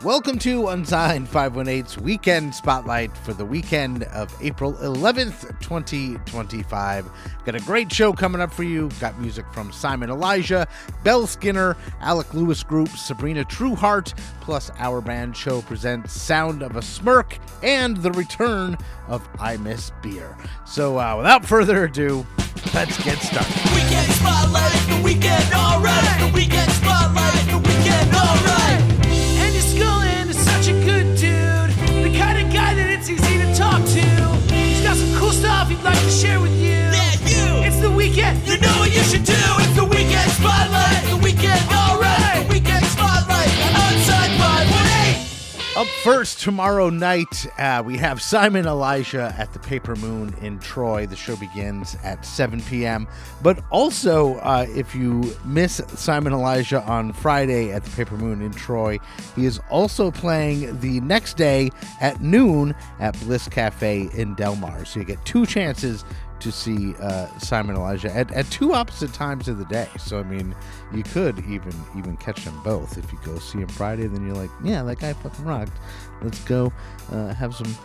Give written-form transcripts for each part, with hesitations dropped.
Welcome to Unsigned518's Weekend Spotlight for the weekend of April 11th, 2025. Got a great show coming up for you. Got music from Simon Elijah, Belle Skinner, Alec Lewis Group, Sabrina Trueheart, plus our band show presents Sound of a Smirk and the return of I Miss Beer. So without further ado, let's get started. Weekend Spotlight, the weekend alright. The weekend Spotlight, the weekend alright. Andy Scullin is such a good dude, the kind of guy that it's easy to talk to. He's got some cool stuff he'd like to share with you. Yeah, you. It's the weekend, you know what you should do. It's the weekend Spotlight, the weekend alright. The weekend Spotlight, Unsigned518. Up first tomorrow night, we have Simon Elijah at the Paper Moon in Troy. The show begins at 7 p.m. But also, if you miss Simon Elijah on Friday at the Paper Moon in Troy, he is also playing the next day at noon at Bliss Cafe in Del Mar. So you get two chances to see Simon Elijah at two opposite times of the day. So I mean, you could even catch them both. If you go see him Friday, then you're like, yeah, that guy fucking rocked. Let's go have some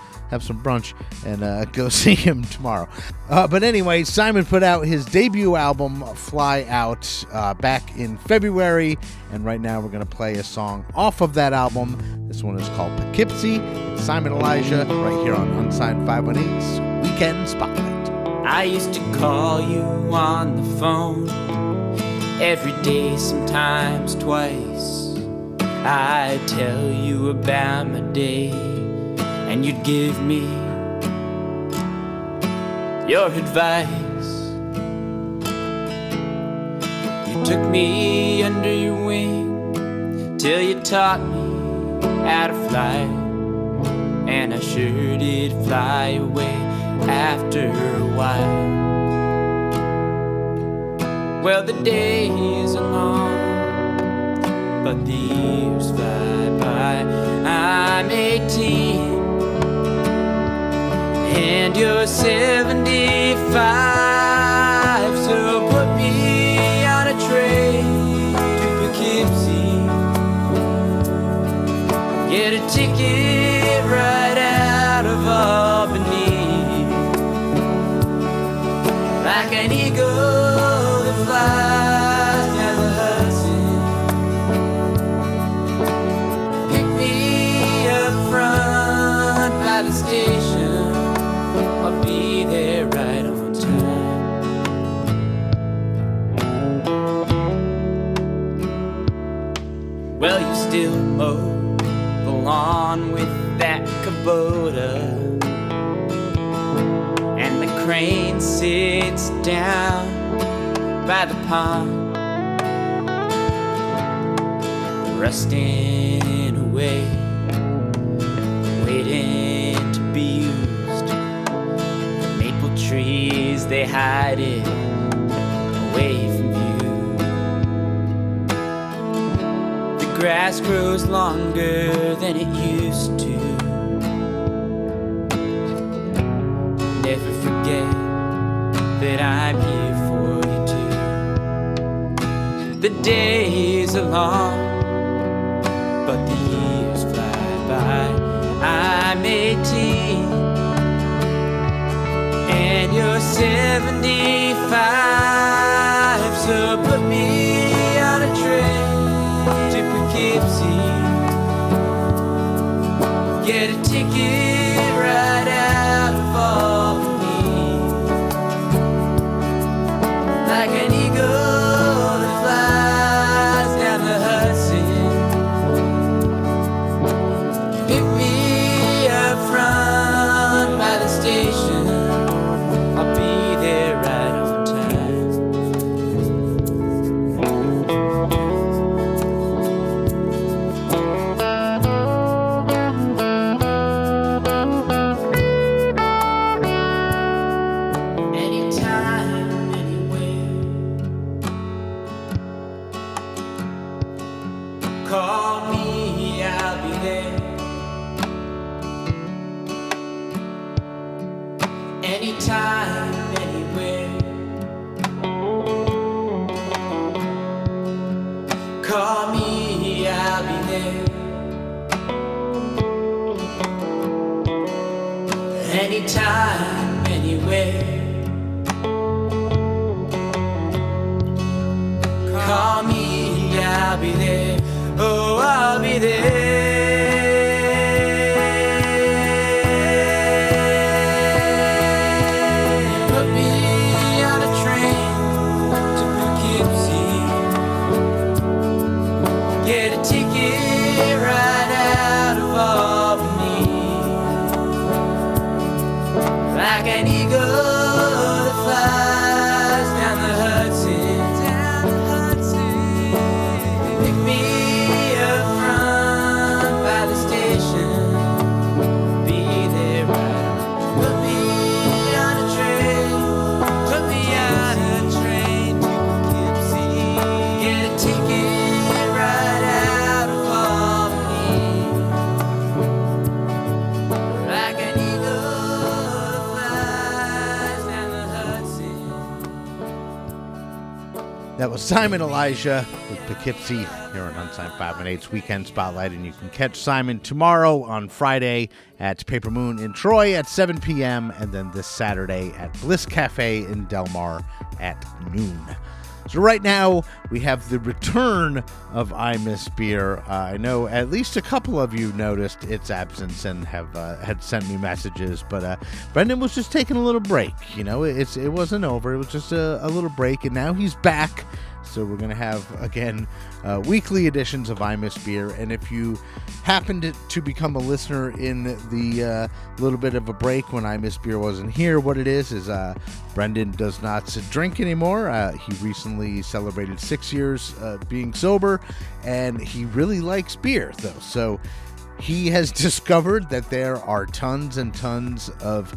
brunch and go see him tomorrow. But anyway, Simon put out his debut album, Fly Out, back in February, and right now we're going to play a song off of that album. This one is called Poughkeepsie. It's Simon Elijah right here on Unsigned518's Weekend Spotlight. I used to call you on the phone every day, sometimes twice. I'd tell you about my day, and you'd give me your advice. You took me under your wing till you taught me how to fly, and I sure did fly away after a while. Well, the days are long, but the years fly by. I'm 18 and you're 75, so put me on a train to Poughkeepsie. Get a ticket right out of Albany. Like an eagle that flies down the Hudson. Pick me up front by the station. I'll be there right on time. Well, you still mow the lawn with that Kubota, and the crane sits down by the pond, rusting away, waiting to be used. The maple trees, they hide it away from you. The grass grows longer than it used to. Never forget that I'm here for you too. The days are long, but the years fly by. I'm 18 and you're 75, so put me on a train to Poughkeepsie. Get a ticket right out of Albany. Like an eagle that flies down the Hudson. Pick me up front by the station. I'll be there right on time. Anytime, anywhere. Call me, I'll be there. Anytime, anywhere. Call me, I'll be there. anytime, anywhere. Call me, I'll be there. Oh, I'll be there. Put me on a train to Poughkeepsie. Get a ticket right out of Albany. Like an eagle that flies down the Hudson. Pick me up front by the station. Be there right on. Put me on a train. Put me on a train to Poughkeepsie. Get a ticket right out of Albany. Like an eagle flies down the Hudson. That was Simon Elijah with Poughkeepsie here on Unsigned 518's Weekend Spotlight, and you can catch Simon tomorrow on Friday at Paper Moon in Troy at 7 p.m. and then this Saturday at Bliss Cafe in Del Mar at noon. So right now, we have the return of I Miss Beer. I know at least a couple of you noticed its absence and have had sent me messages, but Brendan was just taking a little break. You know, it wasn't over. It was just a little break, and now he's back. So we're going to have, again, weekly editions of I Miss Beer. And if you happened to become a listener in the little bit of a break when I Miss Beer wasn't here, what it is Brendan does not drink anymore. He recently celebrated 6 years being sober, and he really likes beer, though. So he has discovered that there are tons and tons of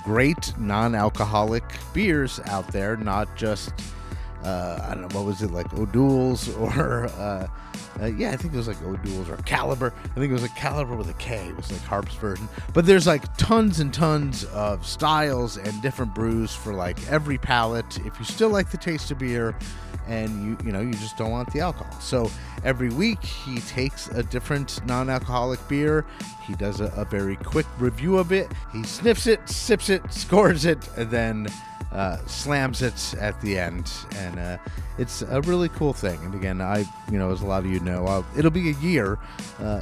great non-alcoholic beers out there, not just I don't know, what was it, like O'Doul's or I think it was like O'Doul's or Caliber. I think it was like Caliber with a K. It was like Harp's version. But there's like tons and tons of styles and different brews for like every palate. If you still like the taste of beer and you just don't want the alcohol. So every week he takes a different non-alcoholic beer. He does a very quick review of it. He sniffs it, sips it, scores it, and then slams it at the end, and it's a really cool thing. And again, as a lot of you know, it'll be a year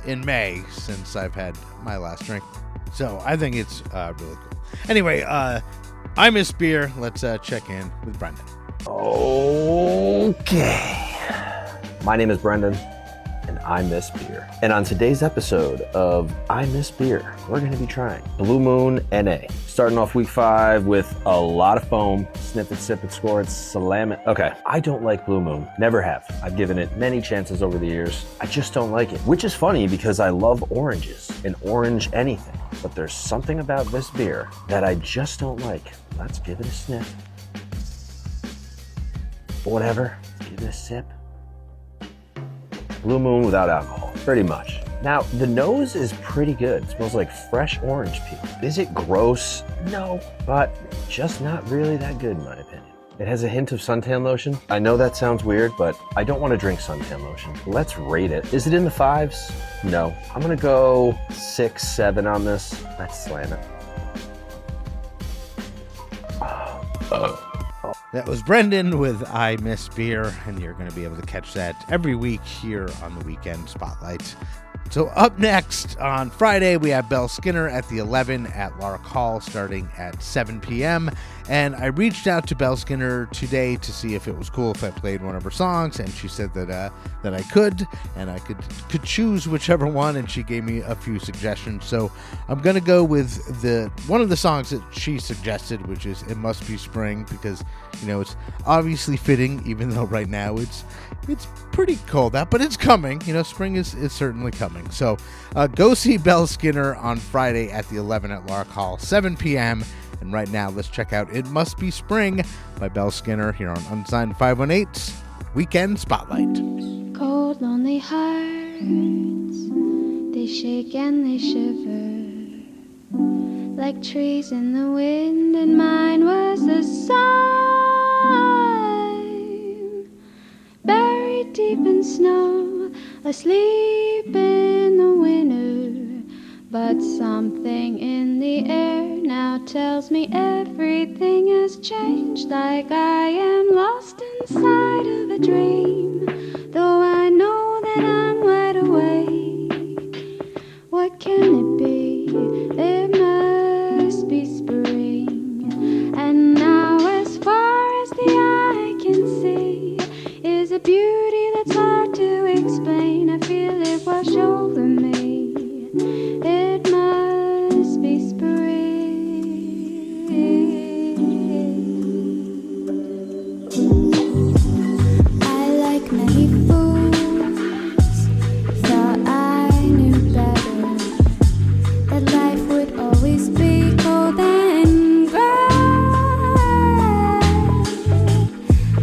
in May since I've had my last drink, so I think it's really cool. Anyway, I Miss Beer. Let's check in with Brendan. Okay, my name is Brendan, and I miss beer. And on today's episode of I Miss Beer, we're going to be trying Blue Moon NA. Starting off week 5 with a lot of foam. Sniff it, sip it, score it, slam it. Okay, I don't like Blue Moon. Never have. I've given it many chances over the years. I just don't like it. Which is funny because I love oranges and orange anything. But there's something about this beer that I just don't like. Let's give it a sniff. Whatever. Let's give it a sip. Blue Moon without alcohol, pretty much. Now, the nose is pretty good. It smells like fresh orange peel. Is it gross? No, but just not really that good in my opinion. It has a hint of suntan lotion. I know that sounds weird, but I don't want to drink suntan lotion. Let's rate it. Is it in the 5s? No. I'm gonna go 6, 7 on this. Let's slam it. That was Brendan with I Miss Beer, and you're going to be able to catch that every week here on the Weekend Spotlight. So up next on Friday, we have Belle Skinner at the 11 at Lark Hall starting at 7 p.m. And I reached out to Belle Skinner today to see if it was cool if I played one of her songs, and she said that I could, and I could choose whichever one, and she gave me a few suggestions. So I'm going to go with one of the songs that she suggested, which is It Must Be Spring, because, it's obviously fitting, even though right now it's pretty cold out, but it's coming. Spring is certainly coming. So go see Belle Skinner on Friday at the 11 at Lark Hall, 7 p.m. And right now, let's check out It Must Be Spring by Belle Skinner here on Unsigned518's Weekend Spotlight. Cold, lonely hearts, they shake and they shiver like trees in the wind, and mine was the sign, buried deep in snow, asleep in the winter, But something in the air now tells me everything has changed, like I am lost inside of a dream, though I know that I'm wide awake. What can it be? It must be spring. And now as far as the eye can see is a beauty that's hard to explain. I feel it wash over me. It must be spring. I like many foods, thought I knew better, that life would always be cold and gray.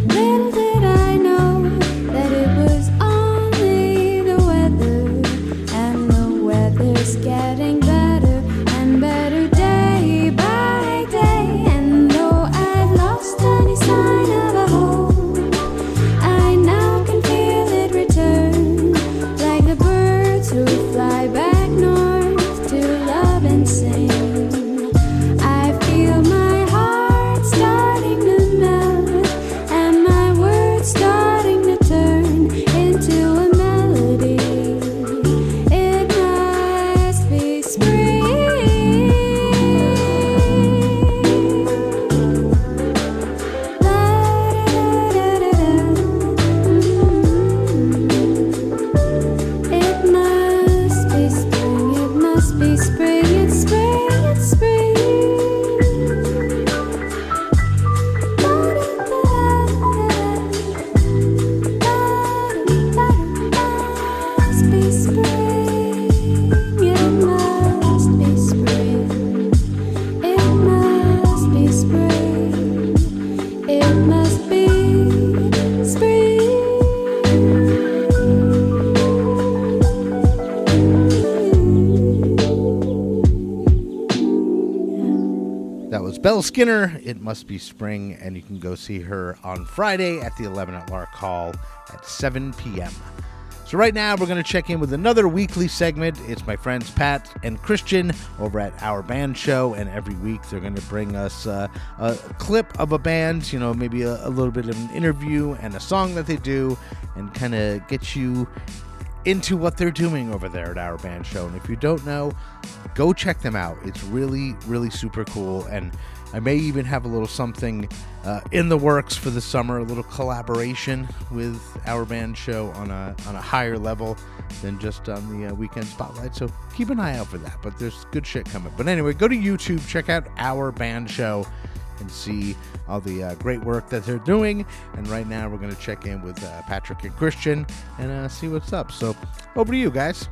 Little did I know that it was only the weather, and the weather's getting better and better day by day. And though I've lost any sign of a home, I now can feel it return, like the birds who fly back north to love and sing. I feel my heart starting to melt, and my words starting to turn into a melody. It must be spring. It must be spring, it must be spring, it's spring, it's spring. Must be spring, it must be spring. It must be spring. It must be spring. That was Belle Skinner. It must be spring, and you can go see her on Friday at the 11 at Lark Hall at 7 p.m. So right now we're going to check in with another weekly segment. It's my friends Pat and Christian over at Our Band Show, and every week they're going to bring us a clip of a band, you know, maybe a little bit of an interview and a song that they do, and kind of get you into what they're doing over there at Our Band Show. And if you don't know, go check them out. It's really, really super cool. And I may even have a little something in the works for the summer, a little collaboration with Our Band Show on a higher level than just on the weekend spotlight. So keep an eye out for that. But there's good shit coming. But anyway, go to YouTube, check out Our Band Show, and see all the great work that they're doing. And right now we're going to check in with Patrick and Christian and see what's up. So over to you guys.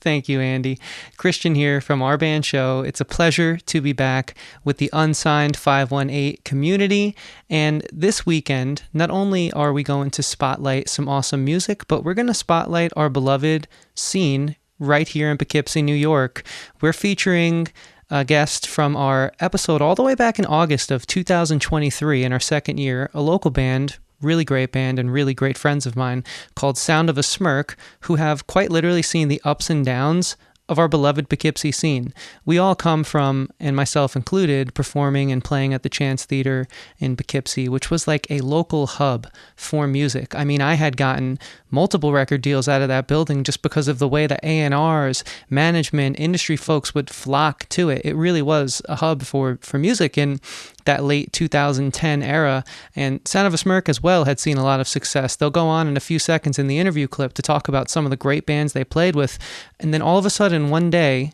Thank you, Andy. Christian here from Our Band Show. It's a pleasure to be back with the Unsigned518 community. And this weekend, not only are we going to spotlight some awesome music, but we're going to spotlight our beloved scene right here in Poughkeepsie, New York. We're featuring a guest from our episode all the way back in August of 2023 in our second year, a local band, really great band and really great friends of mine called Sound of a Smirk, who have quite literally seen the ups and downs of our beloved Poughkeepsie scene. We all come from, and myself included, performing and playing at the Chance Theater in Poughkeepsie, which was like a local hub for music. I mean, I had gotten multiple record deals out of that building just because of the way that A&Rs, management, industry folks would flock to it. It really was a hub for music in that late 2010 era, and Sound of a Smirk as well had seen a lot of success. They'll go on in a few seconds in the interview clip to talk about some of the great bands they played with, and then all of a sudden one day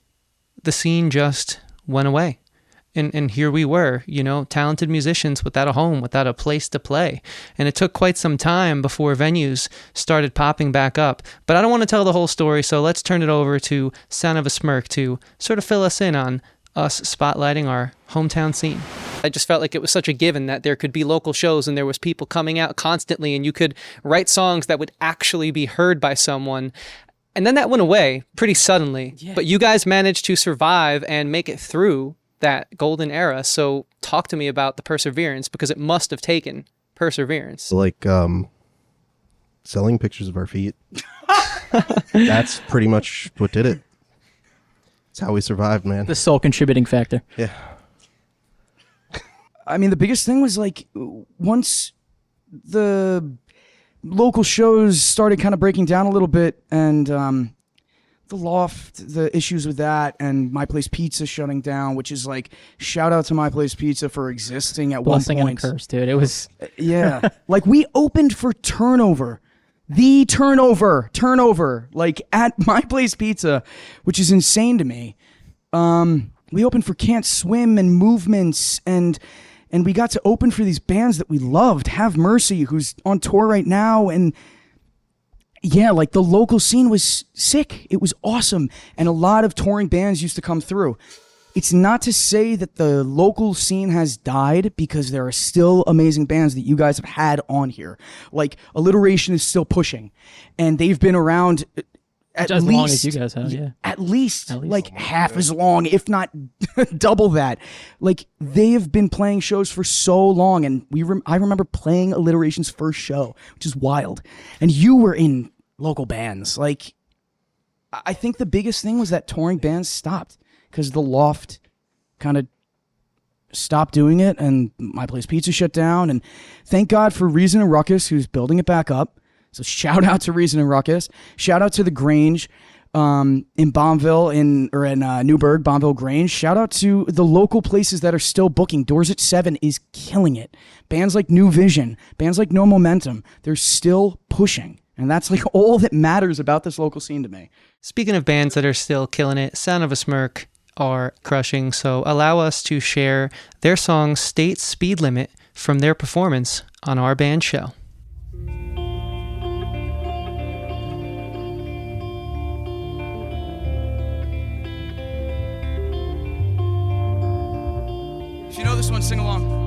the scene just went away. And here we were, you know, talented musicians without a home, without a place to play. And it took quite some time before venues started popping back up. But I don't want to tell the whole story, so let's turn it over to Sound of a Smirk to sort of fill us in on us spotlighting our hometown scene. I just felt like it was such a given that there could be local shows and there was people coming out constantly and you could write songs that would actually be heard by someone. And then that went away pretty suddenly. Yeah. But you guys managed to survive and make it through that golden era. So talk to me about the perseverance, because it must have taken perseverance. Like selling pictures of our feet. That's pretty much what did it. It's how we survived, man. The sole contributing factor. Yeah. I mean, the biggest thing was like once the local shows started kind of breaking down a little bit, and the Loft, the issues with that, and My Place Pizza shutting down, which is like, shout out to My Place Pizza for existing at Blessing one and point. a curse, dude. It was Yeah. Like, we opened for Turnover. The Turnover, like at My Place Pizza, which is insane to me. We opened for Can't Swim and Movements, and we got to open for these bands that we loved. Have Mercy, who's on tour right now, and yeah, like the local scene was sick. It was awesome, and a lot of touring bands used to come through. It's not to say that the local scene has died, because there are still amazing bands that you guys have had on here. Like, Alliteration is still pushing, and they've been around at as least, long as you guys have, yeah. At least like half as long, if not double that. Like, they have been playing shows for so long, and I remember playing Alliteration's first show, which is wild. And you were in local bands. Like, I think the biggest thing was that touring bands stopped, because the Loft kind of stopped doing it, and My Place Pizza shut down. And thank God for Reason and Ruckus, who's building it back up. So shout out to Reason and Ruckus. Shout out to the Grange in Bombville, in Newburgh, Bombville Grange. Shout out to the local places that are still booking. Doors at 7 is killing it. Bands like New Vision, bands like No Momentum, they're still pushing. And that's like all that matters about this local scene to me. Speaking of bands that are still killing it, Sound of a Smirk are crushing, so allow us to share their song State Speed Limit from their performance on our band show. If you know this one, sing along.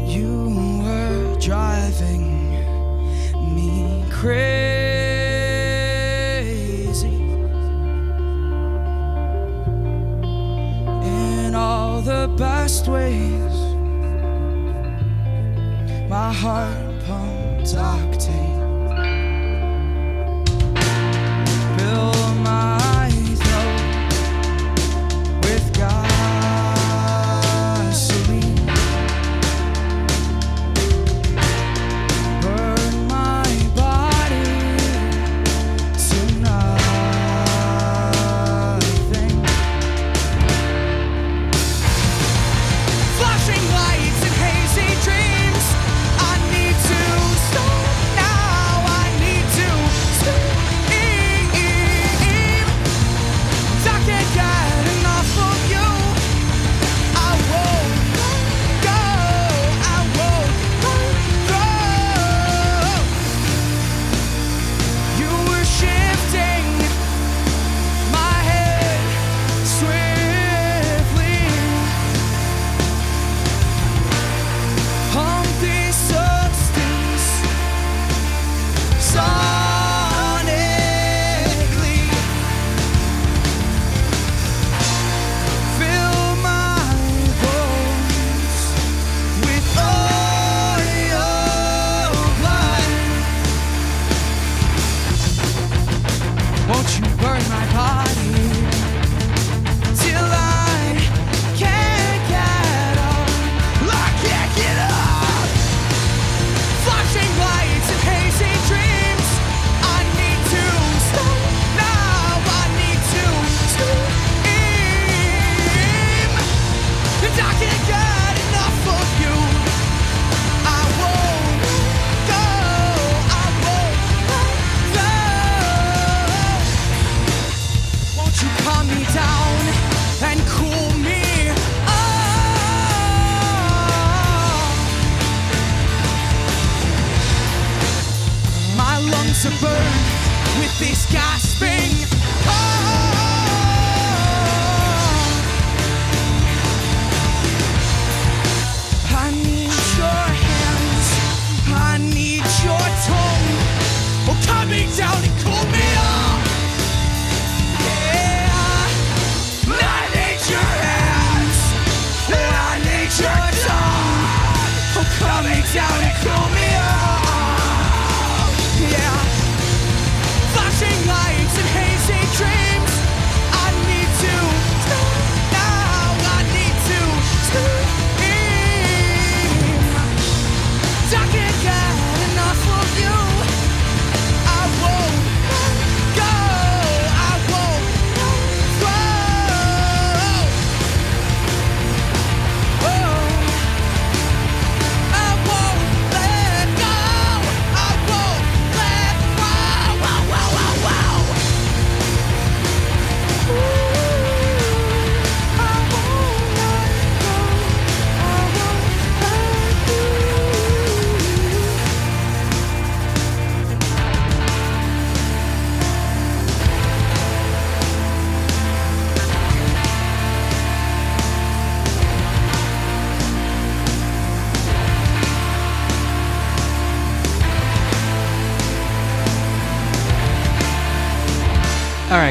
You were driving me crazy in all the best ways. My heart pumped octane, fill my throat with gasoline, burn my body to nothing. Flashing lights and hazy dreams. I need to stop now. I need to scream. I can't get enough of you. I won't go. I won't go. You were shifting my head swiftly. Pump this substance sonically. Fill my bones with all your blood. Won't you burn my body till I can't get up? I can't get up. Flashing lights and hazy dreams. I need to stop now. I need to scream. And I can't get enough of you. I won't go. I won't go. Won't you calm me down and cool me off? My lungs are burned with this gasping. I need your hands. I need your tongue. Oh, coming down and cool me off. Yeah. I need your hands. I need your tongue.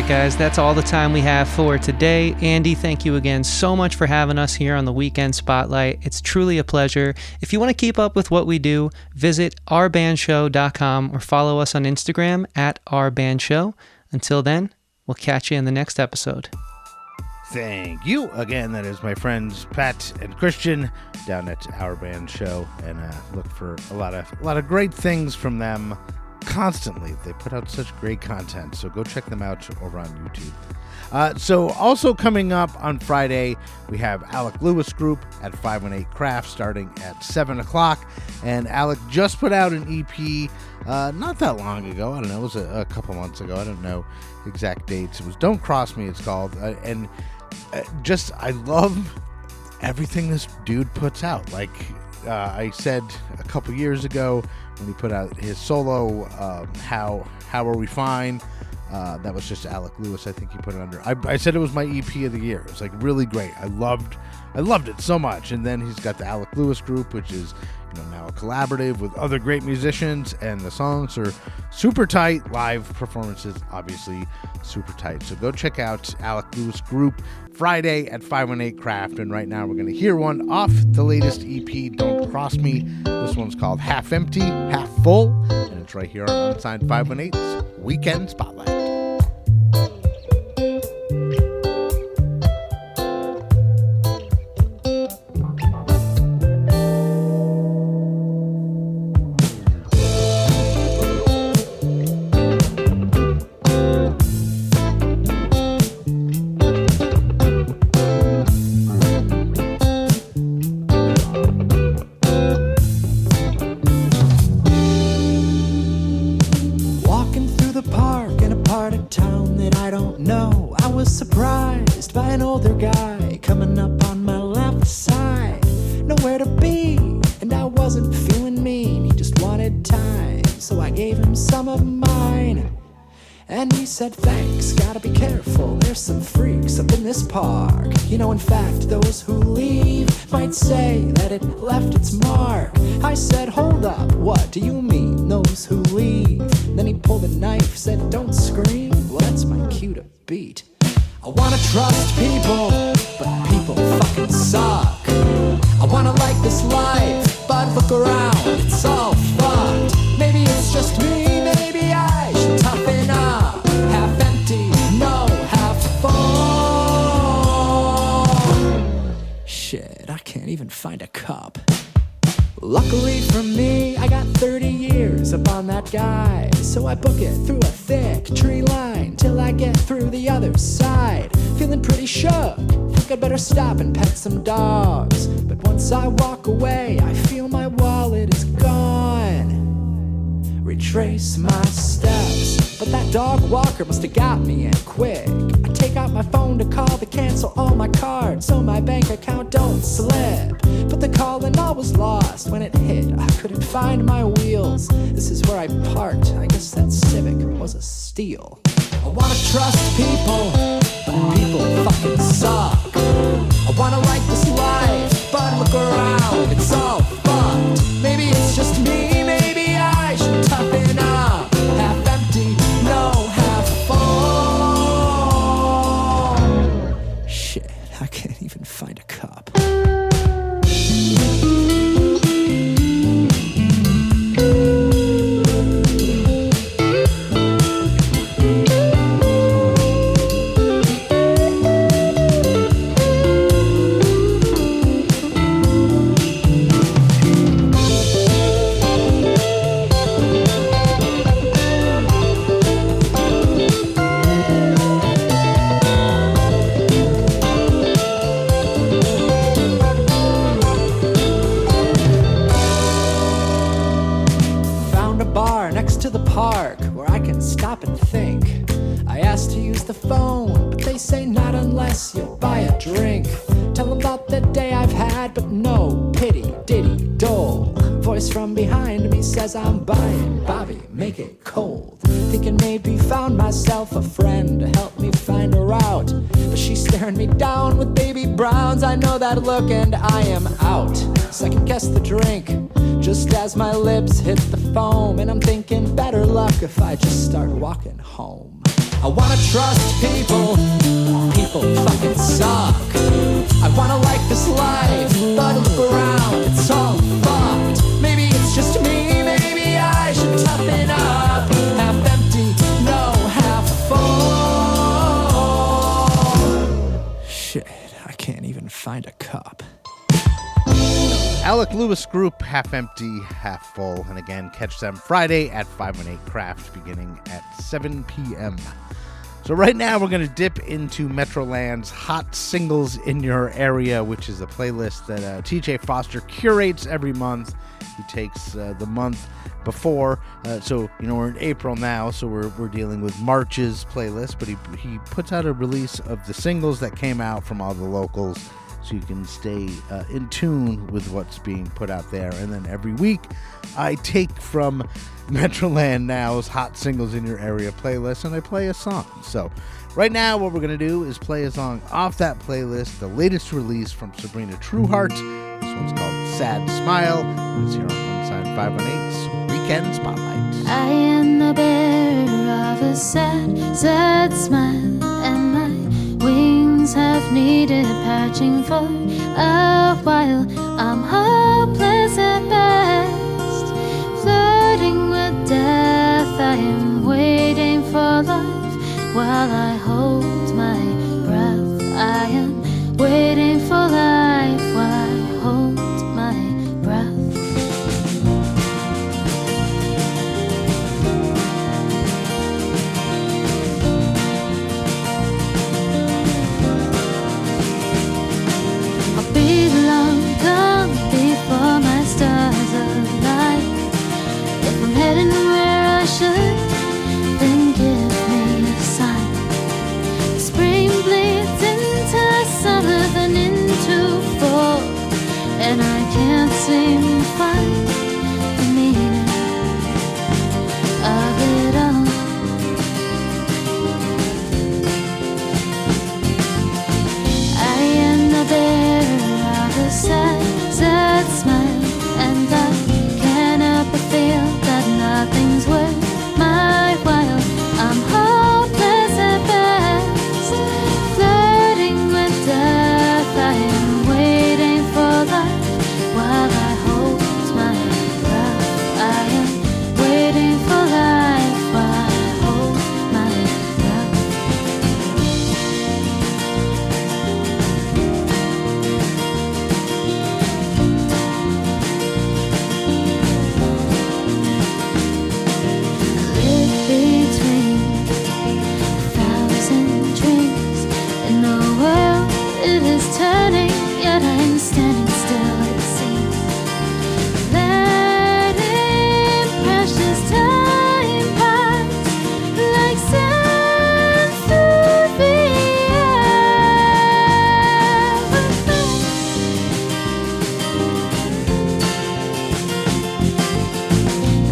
right, guys, that's all the time we have for today. Andy, thank you again so much for having us here on the Weekend Spotlight. It's truly a pleasure. If you want to keep up with what we do, visit ourbandshow.com or follow us on Instagram at ourbandshow. Until then, we'll catch you in the next episode. Thank you. Again, that is my friends Pat and Christian down at Our Band Show, and look for a lot of great things from them constantly. They put out such great content, so go check them out over on YouTube. So also coming up on Friday, we have Alec Lewis Group at 518 Craft starting at 7 o'clock, and Alec just put out an EP not that long ago. I don't know, it was a couple months ago. I don't know exact dates. It was Don't Cross Me, it's called, and I love everything this dude puts out. Like I said a couple years ago when he put out his solo, How Are We Fine? That was just Alec Lewis, I think he put it under. I said it was my EP of the year. It was like really great. I loved it so much. And then he's got the Alec Lewis Group, which is now a collaborative with other great musicians, and the songs are super tight. Live performances, obviously, super tight. So go check out Alec Lewis Group Friday at 518 Craft. And right now we're going to hear one off the latest EP, Don't Cross Me. This one's called Half Empty, Half Full, and it's right here on Unsigned 518's Weekend Spotlight. Thanks, gotta be careful, there's some freaks up in this park. In fact, those who leave might say that it left its mark. I said, hold up, what do you mean, those who leave? Then he pulled a knife, said, don't scream. Well, that's my cue to beat. I wanna trust people, but people fucking suck. I wanna like this life, but look around, it's all fucked. Maybe it's just me, maybe I should toughen up. Half empty, no, half full. Shit, I can't even find a cup. Luckily for me, I got 30 years up on that guy. So I book it through a thick tree line till I get through the other side. Feeling pretty shook, think I'd better stop and pet some dogs. But once I walk away, I feel my wallet is gone. Retrace my steps, but that dog walker must have got me in quick. I take out my phone to call to cancel all my cards so my bank account don't slip. But the calling all was lost when it hit. I couldn't find my wheels. This is where I parked. I guess that Civic was a steal. I wanna trust people, but people fucking suck. I wanna like this life, but look around, it's all fucked. Maybe it's just me, maybe I should toughen up. Half empty, no, half full. Shit, I can't even find a cup. To the park where I can stop and think. I asked to use the phone, but they say not unless you buy a drink. Tell them about the day I've had, but no pity, diddy, dole. Voice from behind me says I'm buying, Bobby, make it cold. Thinking maybe found myself a friend to help me find a route, but she's staring me down with baby browns. I know that look and I am out. Second guess the drink, just as my lips hit the foam, and I'm thinking better luck if I just start walking home. I wanna trust people. People fucking suck. I wanna like this life, but look around, it's all fucked. Maybe it's just me, maybe I should toughen up. Half empty, no, half full. Shit, I can't even find a cup. Alec Lewis Group, Half Empty, Half Full. And again, catch them Friday at 518 Craft beginning at 7 p.m. So right now we're going to dip into Metroland's Hot Singles in Your Area, which is a playlist that TJ Foster curates every month. He takes the month before. So, we're in April now, so we're dealing with March's playlist. But he puts out a release of the singles that came out from all the locals, so you can stay in tune with what's being put out there. And then every week, I take from Metroland Now's Hot Singles in Your Area playlist, and I play a song. So right now, what we're going to do is play a song off that playlist, the latest release from Sabrina Trueheart. This one's called Sad Smile. It's here on Unsigned 518's Weekend Spotlight. I am the bearer of a sad, sad smile, and my wings have needed patching for a while. I'm hopeless at best, flirting with death. I am waiting for life while I hold my breath. I am waiting for life while I hold my breath. Come before my stars align. If I'm heading where I should, then give me a sign. Spring bleeds into summer, then into fall, and I can't seem to find the meaning of it all. I am the bearer of a sad, sad smile, and I can't help but feel that nothing's worth my while. I'm hopeless at best, flirting with death. I am waiting for life while I hold my breath. I am waiting for life while I hold my breath. Between a thousand dreams in the world, it is turning, yet I'm standing still, it seems. Letting precious time pass like sand through the air.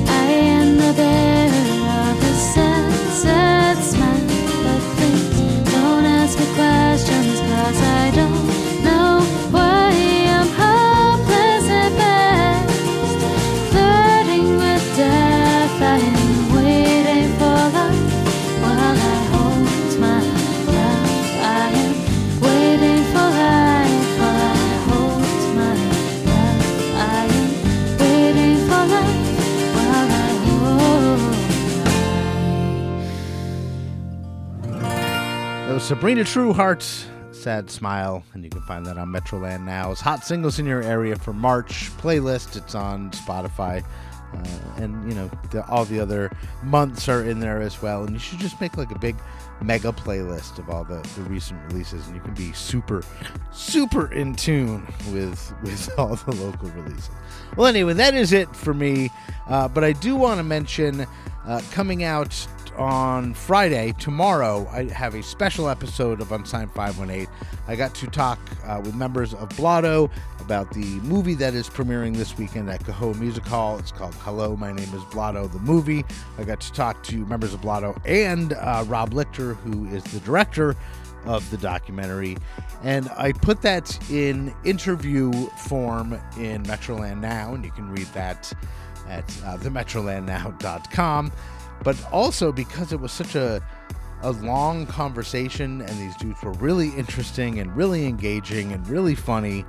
I am the bearer of a sad, sad smile, but please don't ask me questions, 'cause I don't know why. I'm hopeless at best, flirting with death. I am waiting for life while I hold my breath. I am waiting for life while I hold my breath. I am waiting for life while I hold. That was Sabrina Trueheart, Sad Smile, and you can find that on Metroland Now's Hot Singles in Your Area for March playlist. It's on Spotify, and all the other months are in there as well. And you should just make like a big mega playlist of all the recent releases, and you can be super, super in tune with all the local releases. Well, anyway, that is it for me. But I do want to mention coming out on Friday, tomorrow, I have a special episode of Unsigned 518. I got to talk with members of Blotto about the movie that is premiering this weekend at Cahoe Music Hall. It's called Hello, My Name is Blotto, the movie. I got to talk to members of Blotto and Rob Lichter, who is the director of the documentary. And I put that in interview form in Metroland Now, and you can read that at themetrolandnow.com. But also because it was such a a long conversation, and these dudes were really interesting and really engaging and really funny.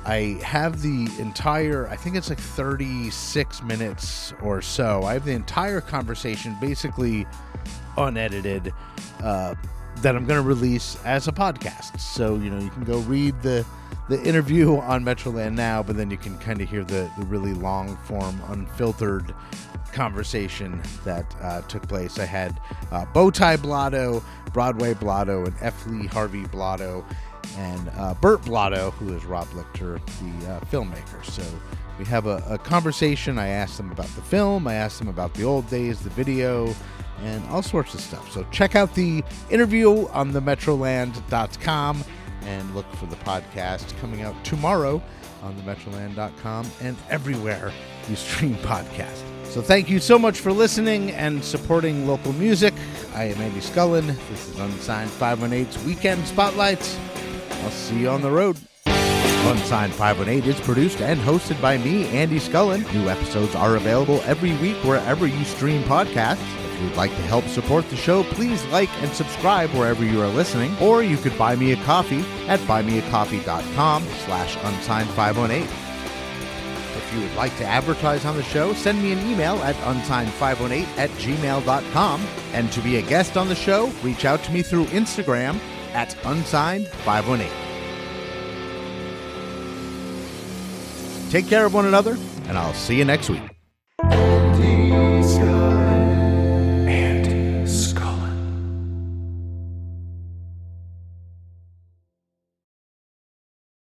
I have the entire, I think it's like 36 minutes or so. I have the entire conversation basically unedited that I'm going to release as a podcast. So, you know, you can go read the interview on Metroland now, but then you can kind of hear the really long form, unfiltered conversation that took place. I had Bowtie Blotto, Broadway Blotto, and F. Lee Harvey Blotto, and Bert Blotto, who is Rob Lichter, the filmmaker. So we have a conversation. I asked them about the film, I asked them about the old days, the video, and all sorts of stuff. So check out the interview on the Metroland.com and look for the podcast coming out tomorrow on the Metroland.com and everywhere you stream podcasts. So thank you so much for listening and supporting local music. I am Andy Scullin. This is Unsigned518's Weekend Spotlights. I'll see you on the road. Unsigned518 is produced and hosted by me, Andy Scullin. New episodes are available every week wherever you stream podcasts. If you would like to help support the show, please like and subscribe wherever you are listening. Or you could buy me a coffee at buymeacoffee.com/unsigned518. If you would like to advertise on the show, send me an email at unsigned518@gmail.com. And to be a guest on the show, reach out to me through Instagram at unsigned518. Take care of one another, and I'll see you next week.